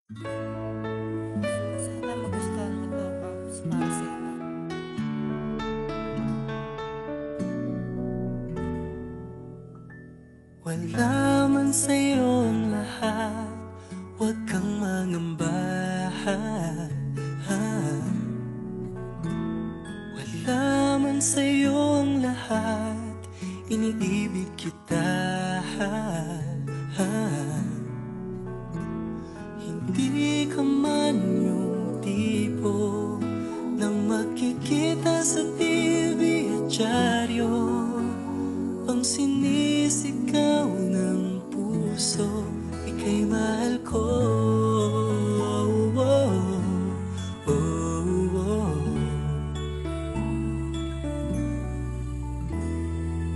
Sana magustuhan mo 'to, Pops, para sa'yo. Wala man sa'yo ang lahat, huwag kang mangamba. Wala man sa'yo ang lahat, iniibig kita. Hindi ka man yung tipo nang makikita sa TV at dyaryo, ang sinisigaw ng puso, ika'y mahal ko.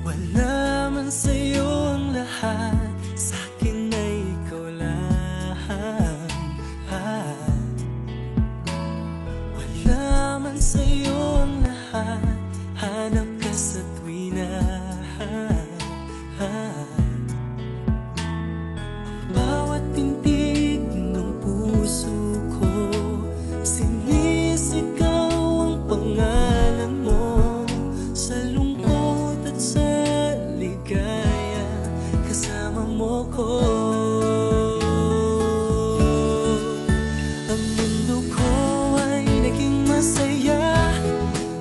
Wala man sa'yo ang lahat, sa'kin ay ikaw lang. Wala man sa'yo ang lahat, hanap ka sa tuwina. Bawat tintig ng puso ko, sinisigaw ang pangalan mo. Sa lungkot at sa ligaya, kasama mo ko. Ang mundo ko ay naging masaya,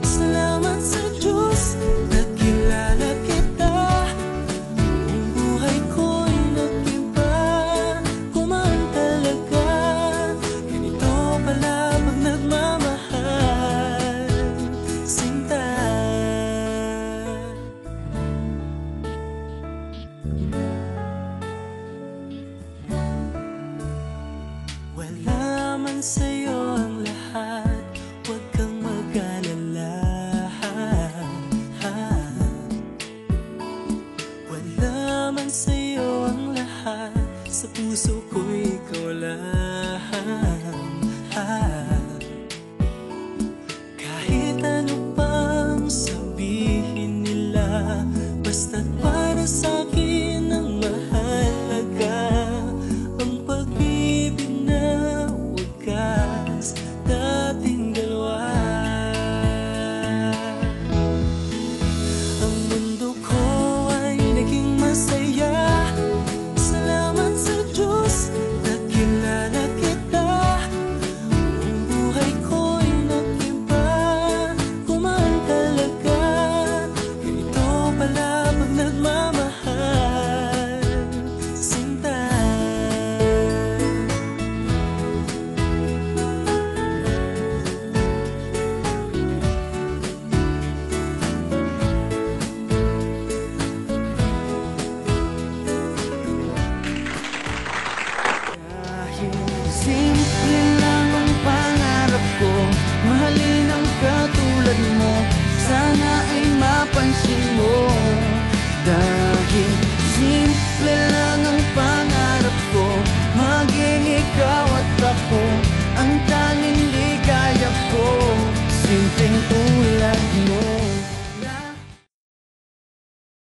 salamat sa Diyos, nakilala kita. Ang buhay ko'y nag-iba, kumaan talaga. Ganito pala pag nagmamahal, sinta. Wala man sa'yo ang lahat, huwag kang mag-alala. Wala man sa'yo ang lahat, sa puso ko ikaw lang.